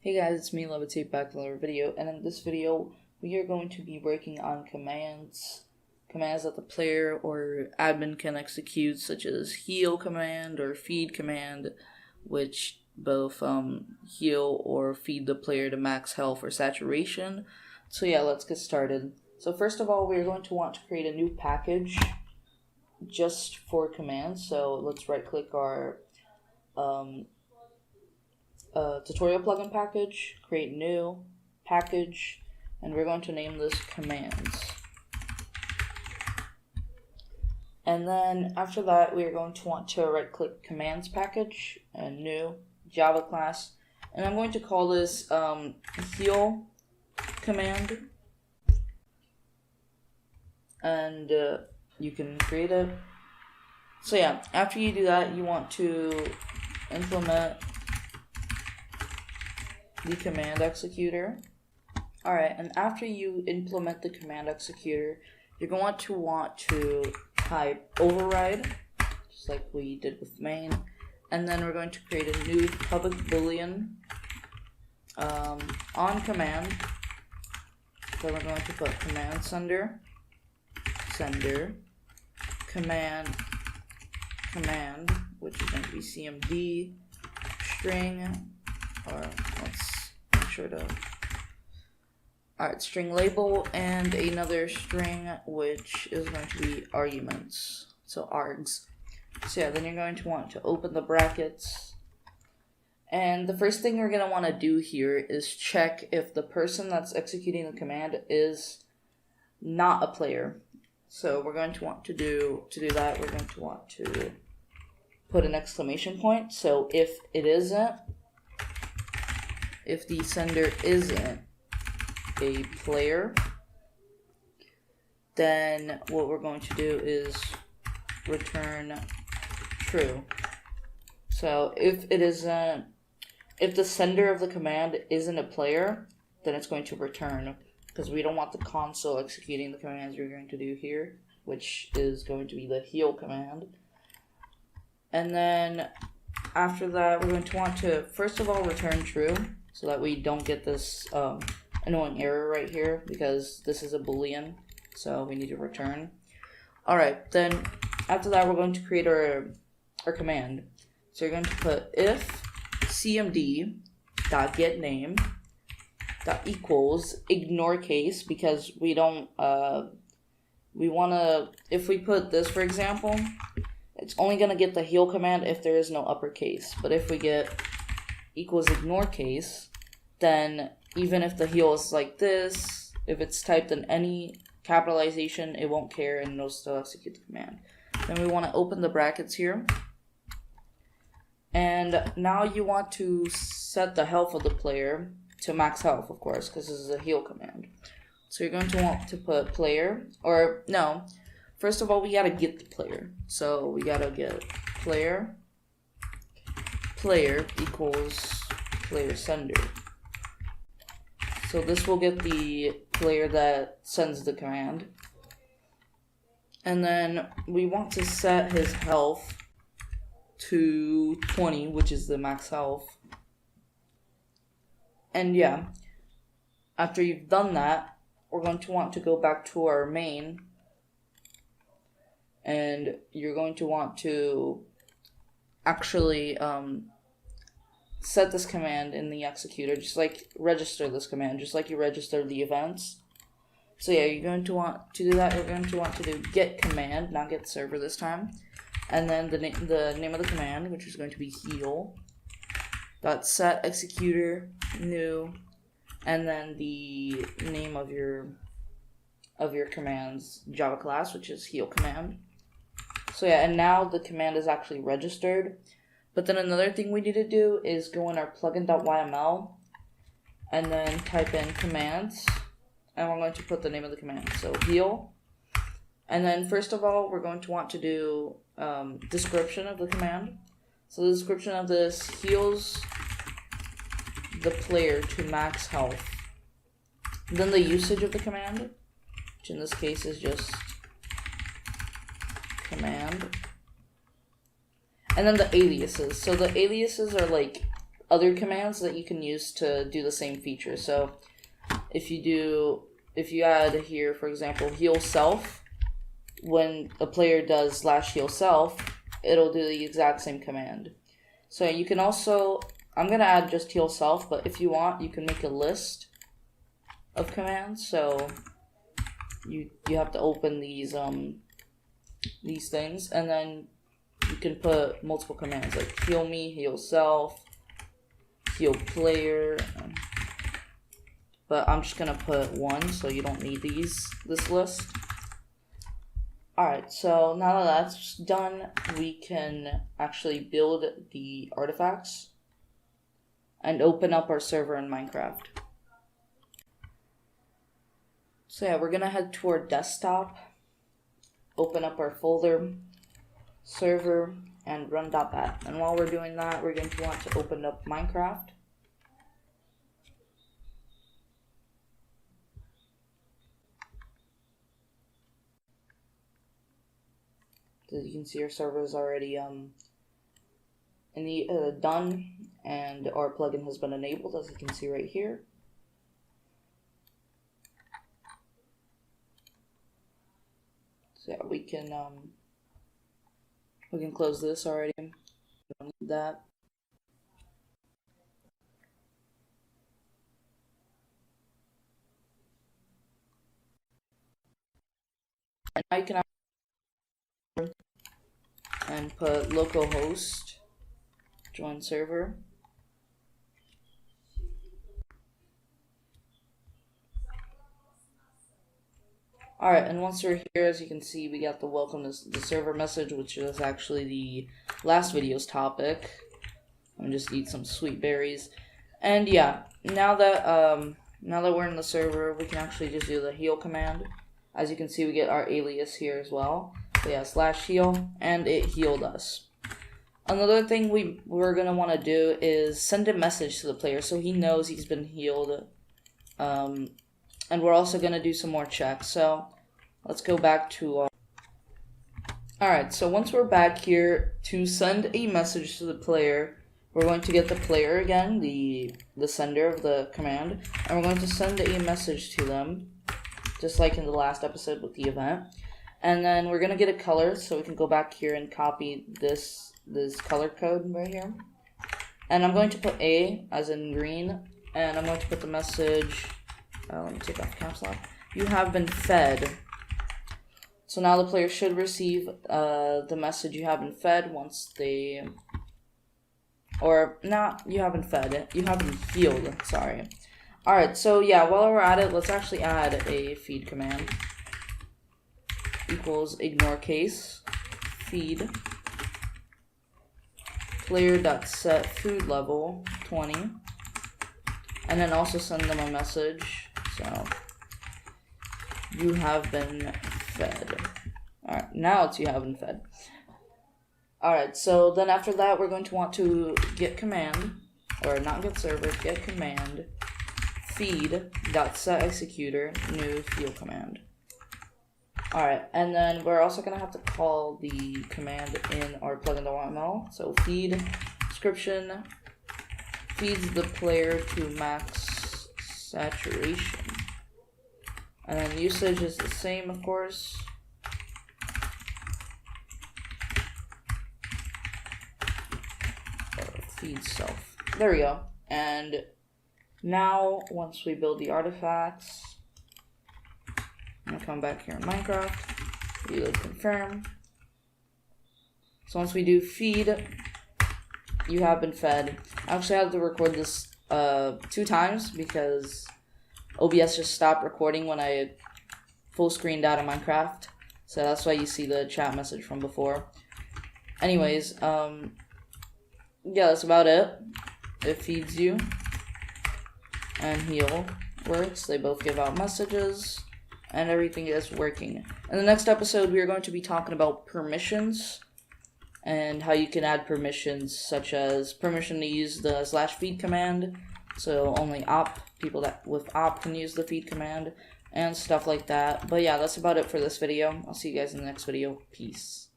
Hey guys, it's me, Levitate, back with another video, and in this video, we are going to be working on commands that the player or admin can execute, such as heal command or feed command, which both heal or feed the player to max health or saturation. So yeah, let's get started. So first of all, we're going to want to create a new package just for commands. So let's right click our tutorial plugin package, create new package, and we're going to name this commands. And then after that, we are going to want to right click commands package and new Java class, and I'm going to call this heal command, and you can create it. So yeah, after you do that, you want to implement the command executor. Alright, and after you implement the command executor, you're going to want to type override, just like we did with main, and then we're going to create a new public boolean on command. So we're going to put command sender, command, which is going to be cmd, string, or let's make sure to, alright, string label, and another string which is going to be arguments, so args. So yeah, then you're going to want to open the brackets, and the first thing we're going to want to do here is check if the person that's executing the command is not a player. So we're going to want to do that, we're going to want to put an exclamation point. So if it isn't, if the sender isn't a player, then what we're going to do is return true. So if the sender of the command isn't a player, then it's going to return, because we don't want the console executing the commands we're going to do here, which is going to be the heal command. And then after that, we're going to want to first of all return true, so that we don't get this annoying error right here, because this is a boolean, so we need to return. Alright, then after that, we're going to create our command. So you're going to put if cmd.getName equals ignore case, because we don't we want to, if we put this, for example, it's only going to get the heal command if there is no uppercase. But if we get equals ignore case, then even if the heal is like this, if it's typed in any capitalization, it won't care and it'll still execute the command. Then we want to open the brackets here, and now you want to set the health of the player to max health, of course, because this is a heal command. So you're going to want to put player, or no, first of all, we gotta get the player. So we gotta get player equals player sender. So this will get the player that sends the command. And then we want to set his health to 20, which is the max health. And yeah, after you've done that, we're going to want to go back to our main, and you're going to want to actually set this command in the executor, just like register this command, just like you register the events. So yeah, you're going to want to do that. You're going to want to do get command, not get server this time, and then the name of the command, which is going to be heal. .set executor new, and then the name of your command's Java class, which is heal command. So yeah, and now the command is actually registered. But then another thing we need to do is go in our plugin.yml and then type in commands, and we're going to put the name of the command, so heal. And then first of all, we're going to want to do description of the command. So the description of this: heals the player to max health. Then the usage of the command, which in this case is just command. And then the aliases. So the aliases are like other commands that you can use to do the same feature. So if you add here, for example, heal self, when a player does /heal self, it'll do the exact same command. So you can also, I'm gonna add just heal self, but if you want, you can make a list of commands. So you have to open these things, and then you can put multiple commands like heal me, heal self, heal player. But I'm just gonna put one, so you don't need this list. Alright, so now that that's done, we can actually build the artifacts and open up our server in Minecraft. So yeah, we're gonna head to our desktop, open up our folder, server, and run.bat. And while we're doing that, we're going to want to open up Minecraft. As you can see, our server is already done, and our plugin has been enabled, as you can see right here. So yeah, we can close this already. We don't need that. And I can and put localhost join server. Alright, and once we're here, as you can see, we got the welcome to the server message, which is actually the last video's topic. I'm just eat some sweet berries. And yeah, now that we're in the server, we can actually just do the heal command. As you can see, we get our alias here as well. So yeah, /heal, and it healed us. Another thing we're gonna want to do is send a message to the player so he knows he's been healed. And we're also gonna do some more checks. So let's go back to. Alright, so once we're back here, to send a message to the player, we're going to get the player again, the sender of the command, and we're going to send a message to them, just like in the last episode with the event. And then we're gonna get a color, so we can go back here and copy this color code right here. And I'm going to put A as in green, and I'm going to put the message. Let me take off caps lock. You have been fed. So now the player should receive the message you have been fed once they, or not you haven't fed, you have been healed, sorry. Alright, so yeah, while we're at it, let's actually add a feed command. Equals ignore case, feed, player.set food level 20, and then also send them a message. So you have been fed. Alright, now it's you have been fed. Alright, so then after that, we're going to want to get command, or not get server, get command, feed.set executor, new field command. Alright, and then we're also going to have to call the command in our plugin.yml. So feed description feeds the player to max saturation. And then usage is the same, of course. Feed self. There we go. And now, once we build the artifacts, I'm gonna come back here in Minecraft, reload confirm. So once we do feed, you have been fed. I actually had to record this 2 times because OBS just stopped recording when I full screened out of Minecraft. So that's why you see the chat message from before. Anyways, yeah, that's about it. It feeds you. And heal works. They both give out messages. And everything is working. In the next episode, we are going to be talking about permissions and how you can add permissions, such as permission to use the /feed command, so only people that with op can use the feed command, and stuff like that. But yeah, that's about it for this video. I'll see you guys in the next video. Peace.